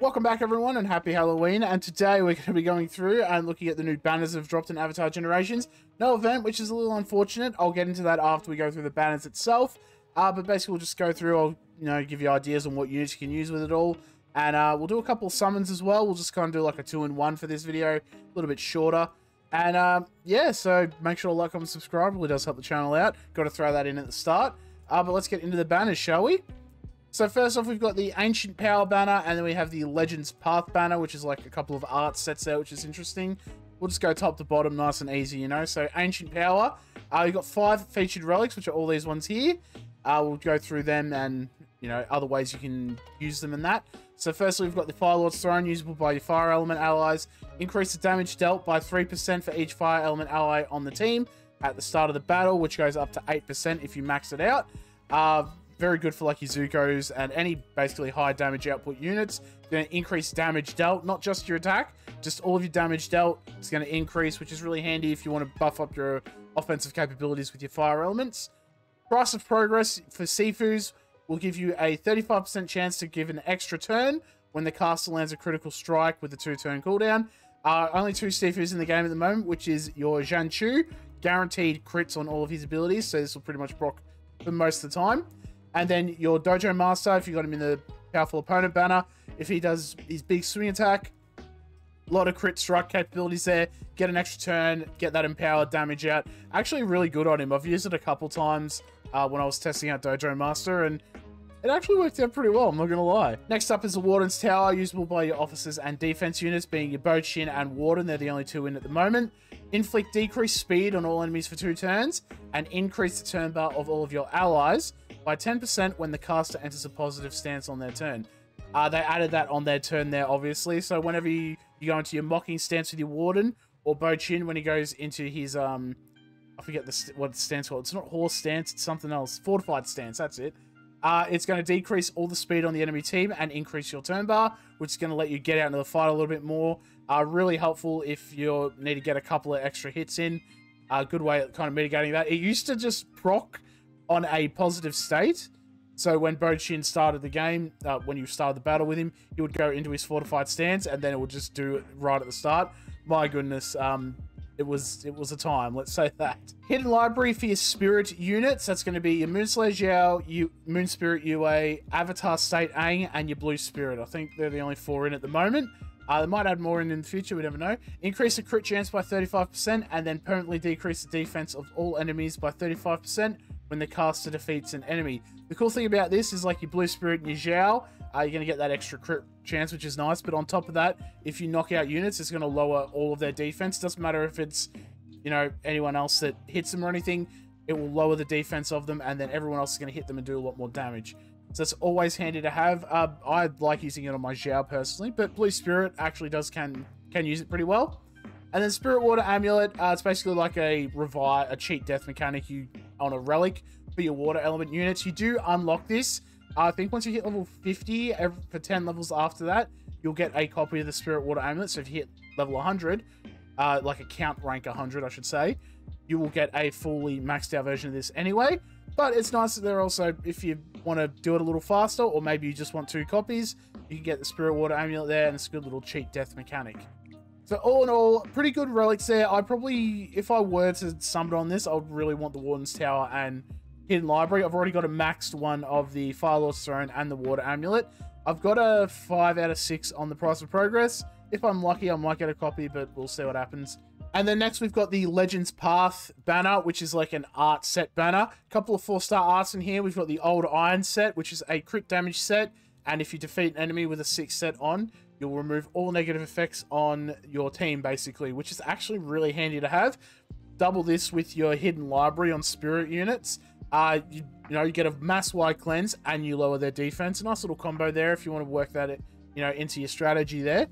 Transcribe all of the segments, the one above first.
Welcome back everyone and happy Halloween, and today we're going to be going through and looking at the new banners that have dropped in Avatar Generations. No event, which is a little unfortunate. I'll get into that after we go through the banners itself. But basically we'll just go through, I'll give you ideas on what units you can use with it all. And we'll do a couple of summons as well. We'll just kind of do like a 2-in-1 for this video, a little bit shorter. And yeah, so make sure to like, comment, subscribe. It really does help the channel out. Got to throw that in at the start. But let's get into the banners, shall we? So first off, we've got the Ancient Power banner, and then we have the Legends Path banner, which is like a couple of art sets there, which is interesting. We'll just go top to bottom, nice and easy, you know. So Ancient Power, you've got 5 featured relics, which are all these ones here. We'll go through them and, other ways you can use them in that. So firstly, we've got the Fire Lord's Throne, usable by your Fire Element allies. Increase the damage dealt by 3% for each Fire Element ally on the team at the start of the battle, which goes up to 8% if you max it out. Very good for like your Zuko's and any basically high damage output units. Going to increase damage dealt, not just your attack, just all of your damage dealt. It's going to increase, which is really handy if you want to buff up your offensive capabilities with your fire elements. Price of Progress for Sifus will give you a 35% chance to give an extra turn when the caster lands a critical strike with a 2-turn cooldown. Only 2 Sifus in the game at the moment, which is your Janchu, guaranteed crits on all of his abilities, so this will pretty much proc for most of the time. And then your Dojo Master, if you got him in the Powerful Opponent banner, if he does his big swing attack, a lot of crit strike capabilities there, get an extra turn, get that empowered damage out. Actually really good on him. I've used it a couple times when I was testing out Dojo Master, and it actually worked out pretty well, I'm not going to lie. Next up is the Warden's Tower, usable by your officers and defense units, being your Bochin and Warden. They're the only 2 in at the moment. Inflict decreased speed on all enemies for 2 turns, and increase the turn bar of all of your allies by 10% when the caster enters a positive stance on their turn. They added that on their turn there, obviously. So whenever you go into your mocking stance with your Warden, or Bochin when he goes into his, I forget what it stands for. It's not horse stance, it's something else. Fortified stance, that's it. It's going to decrease all the speed on the enemy team and increase your turn bar, which is going to let you get out into the fight a little bit more. Really helpful if you need to get a couple of extra hits in. Good way of kind of mitigating that. It used to just proc on a positive state. So when Bochin started the game, when you started the battle with him, he would go into his fortified stance, and then it would just do it right at the start. My goodness, it was a time, let's say that. Hidden library for your spirit units. That's going to be your Moonslayer Xiao, Moon Spirit Yue, Avatar State Aang, and your Blue Spirit. I think they're the only 4 in at the moment. They might add more in the future, we never know. Increase the crit chance by 35%, and then permanently decrease the defense of all enemies by 35% when the caster defeats an enemy. The cool thing about this is like your Blue Spirit and your Xiao, you're going to get that extra crit chance, which is nice. But on top of that, if you knock out units, it's going to lower all of their defense. Doesn't matter if it's, anyone else that hits them or anything, it will lower the defense of them, and then everyone else is going to hit them and do a lot more damage. So it's always handy to have. I like using it on my Xiao personally, but Blue Spirit actually can use it pretty well. And then Spirit Water Amulet, it's basically like a cheat death mechanic on a relic for your water element units. You do unlock this. I think once you hit level 50, for 10 levels after that, you'll get a copy of the Spirit Water Amulet. So if you hit level 100, like a count rank 100, I should say, you will get a fully maxed out version of this anyway. But it's nice that they're also, if you want to do it a little faster, or maybe you just want 2 copies, you can get the Spirit Water Amulet there, and it's a good little cheat death mechanic. So all in all, pretty good relics there. I probably, if I were to sum it on this, I would really want the Warden's Tower and Hidden Library. I've already got a maxed one of the Fire Lord's Throne and the Water Amulet. I've got a 5 out of 6 on the Price of Progress. If I'm lucky, I might get a copy, but we'll see what happens. And then next we've got the Legends Path banner, which is like an art set banner. A couple of 4-star arts in here. We've got the Old Iron set, which is a crit damage set. And if you defeat an enemy with a 6 set on, you'll remove all negative effects on your team, basically, which is actually really handy to have. Double this with your Hidden Library on spirit units. You get a mass-wide cleanse and you lower their defense. A nice little combo there if you want to work that, into your strategy there.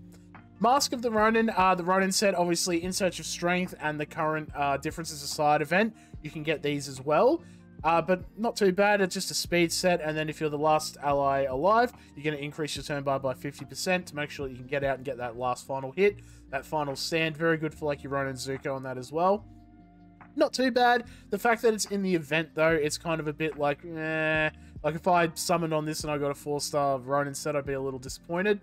Mask of the Ronin set, obviously In Search of Strength and the current Differences Aside event. You can get these as well. But not too bad. It's just a speed set, and then if you're the last ally alive, you're going to increase your turn bar by 50% to make sure that you can get out and get that last final hit, that final stand. Very good for like your Ronin Zuko on that as well. Not too bad. The fact that it's in the event, though, it's kind of a bit like, eh. Like if I summoned on this and I got a 4-star Ronin set, I'd be a little disappointed.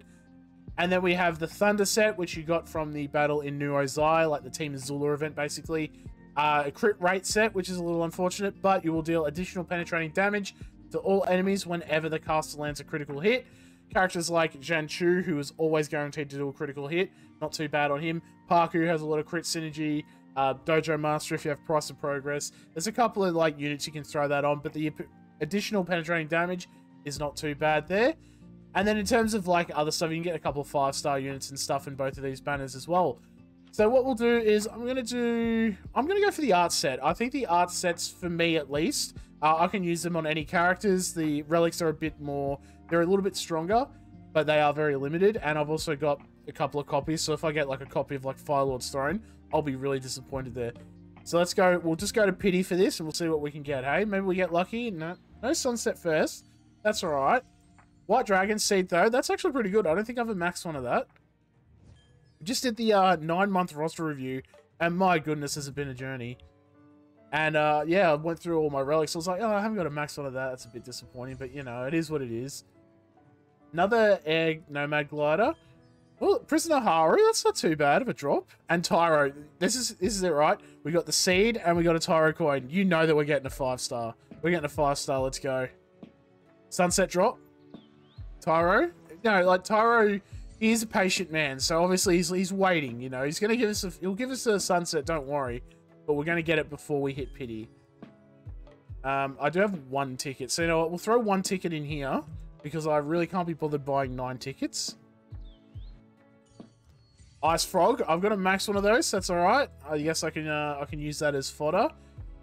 And then we have the Thunder set, which you got from the battle in New Ozai, like the Team Azula event, basically. A crit rate set, which is a little unfortunate, but you will deal additional penetrating damage to all enemies whenever the caster lands a critical hit. Characters like Zhan Chu, who is always guaranteed to do a critical hit, not too bad on him. Parku has a lot of crit synergy. Dojo Master, if you have Price of Progress. There's a couple of like units you can throw that on, but the additional penetrating damage is not too bad there. And then in terms of like other stuff, you can get a couple of 5-star units and stuff in both of these banners as well. So what we'll do is I'm gonna go for the art set. I think the art sets, for me at least, I can use them on any characters. The relics are a bit more, they're a little bit stronger, but they are very limited. And I've also got a couple of copies, so if I get like a copy of like Firelord's Throne, I'll be really disappointed there. So let's go, we'll just go to pity for this and we'll see what we can get. Hey, maybe we get lucky. No sunset first, that's all right. White Dragon Seed though, that's actually pretty good. I don't think I've maxed one of that. Just did the 9-month roster review, and my goodness, has it been a journey. And yeah, I went through all my relics. I was like, oh, I haven't got a max one of that. That's a bit disappointing, but you know, it is what it is. Another Egg Nomad Glider. Well, Prisoner Haru, that's not too bad of a drop. And Tyro, this is it, right? We got the Seed, and we got a Tyro coin. You know that we're getting a 5-star. We're getting a 5-star, let's go. Sunset drop. Tyro. No, like Tyro... He's a patient man, so obviously he's waiting, you know. He's gonna give us he'll give us a sunset, don't worry. But we're gonna get it before we hit pity. I do have 1 ticket, so you know what, we'll throw 1 ticket in here because I really can't be bothered buying 9 tickets. Ice Frog, I've got a max one of those, so that's alright. I guess I can use that as fodder.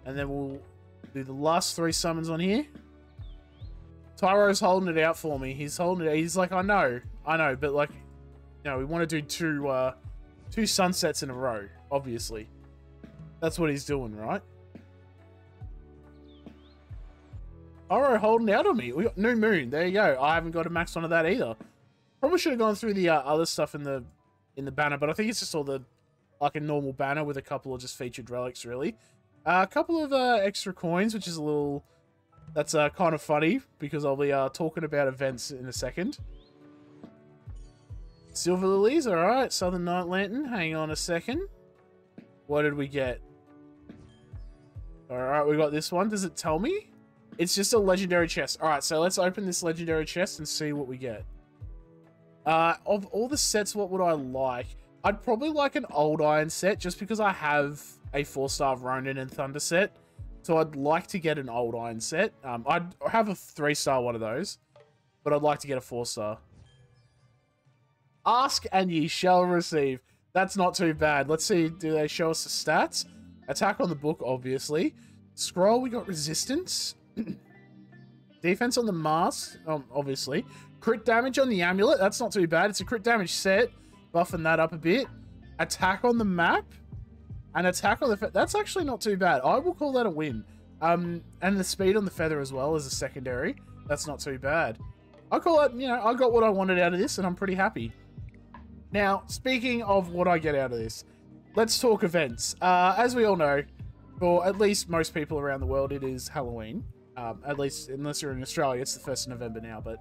And then we'll do the last 3 summons on here. Tyro's holding it out for me. He's holding it. He's like, I know, but like, you know, we want to do 2 sunsets in a row, obviously. That's what he's doing, right? Tyro holding out on me. We got New Moon. There you go. I haven't got a max one of that either. Probably should have gone through the other stuff in the banner, but I think it's just all the like a normal banner with a couple of just featured relics, really. A couple of extra coins, which is a little... That's kind of funny, because I'll be talking about events in a second. Silver Lilies, alright. Southern Night Lantern, hang on a second. What did we get? Alright, we got this one. Does it tell me? It's just a legendary chest. Alright, so let's open this legendary chest and see what we get. Of all the sets, what would I like? I'd probably like an Old Iron set, just because I have a 4-star Ronin and Thunder set. So I'd like to get an Old Iron set. I'd have a 3-star one of those, but I'd like to get a 4-star. Ask and ye shall receive. That's not too bad. Let's see, do they show us the stats? Attack on the book, obviously. Scroll, we got resistance. Defense on the mask, obviously. Crit damage on the amulet, that's not too bad. It's a crit damage set, buffing that up a bit. Attack on the map. And attack on the that's actually not too bad. I will call that a win. And the speed on the feather as well as a secondary. That's not too bad. I call it, you know, I got what I wanted out of this and I'm pretty happy. Now, speaking of what I get out of this, let's talk events. As we all know, for at least most people around the world, it is Halloween. At least, unless you're in Australia, it's the 1st of November now. But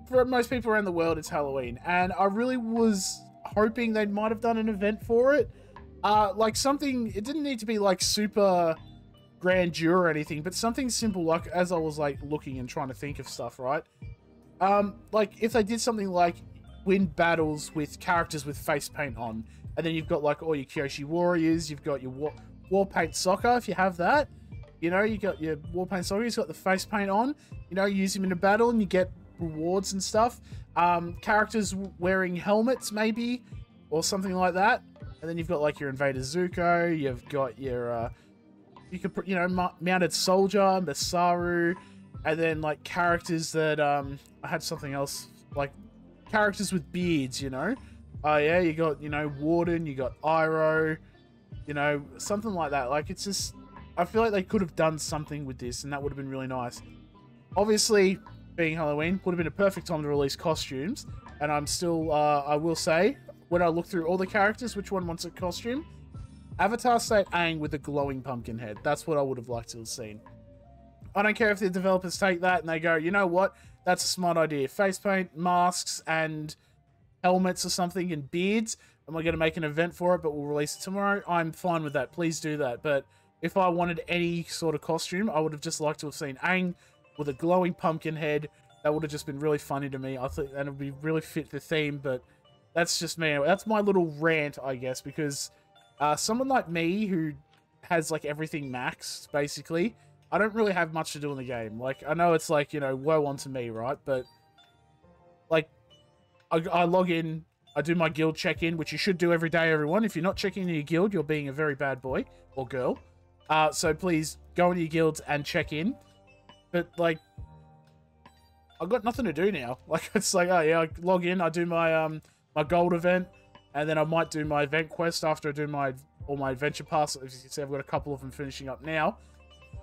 for most people around the world, it's Halloween. And I really was hoping they might have done an event for it. Like something, it didn't need to be like super grandeur or anything, but something simple, like as I was like looking and trying to think of stuff, right? Like if they did something like win battles with characters with face paint on, and then you've got like all your Kyoshi warriors, you've got your war paint soccer, if you have that, you know, you got your war paint soccer, he's got the face paint on, you know, you use him in a battle and you get rewards and stuff. Characters wearing helmets maybe, or something like that. And then you've got like your Invader Zuko, you've got your, you could put, you know, Mounted Soldier, Masaru, and then like characters that, I had something else, like characters with beards, you know? Oh yeah, you got, you know, Warden, you got Iroh, you know, something like that. Like it's just, I feel like they could have done something with this and that would have been really nice. Obviously, being Halloween, would have been a perfect time to release costumes. And I'm still, I will say, when I look through all the characters, which one wants a costume? Avatar State Aang with a glowing pumpkin head. That's what I would have liked to have seen. I don't care if the developers take that and they go, you know what? That's a smart idea. Face paint, masks, and helmets or something and beards, and we're going to make an event for it, but we'll release it tomorrow, I'm fine with that. Please do that. But if I wanted any sort of costume, I would have just liked to have seen Aang with a glowing pumpkin head. That would have just been really funny to me. I think that would be really fit the theme, but that's just me. That's my little rant, I guess, because someone like me who has, like, everything maxed, basically, I don't really have much to do in the game. Like, I know it's like, you know, woe unto me, right? But, like, I log in, I do my guild check-in, which you should do every day, everyone. If you're not checking in your guild, you're being a very bad boy or girl. So please go into your guilds and check in. But, like, I've got nothing to do now. Like, it's like, oh yeah, I log in, I do my my gold event, and then I might do my event quest after I do all my adventure pass. As you can see, I've got a couple of them finishing up now.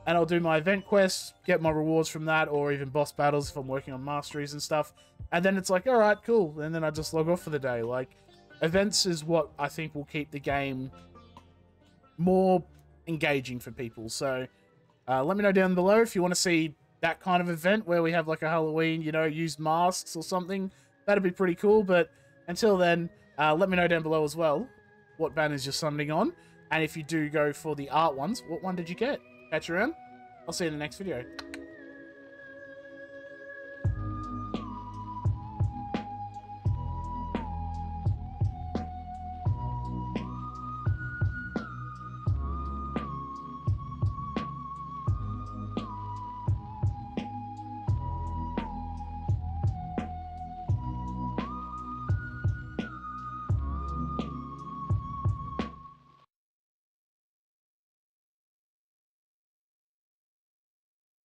And I'll do my event quests, get my rewards from that, or even boss battles if I'm working on masteries and stuff. And then it's like, alright, cool. And then I just log off for the day. Like, events is what I think will keep the game more engaging for people. So, let me know down below if you want to see that kind of event where we have like a Halloween, you know, use masks or something. That'd be pretty cool. But until then, let me know down below as well what banners you're summoning on. And if you do go for the art ones, what one did you get? Catch you around. I'll see you in the next video.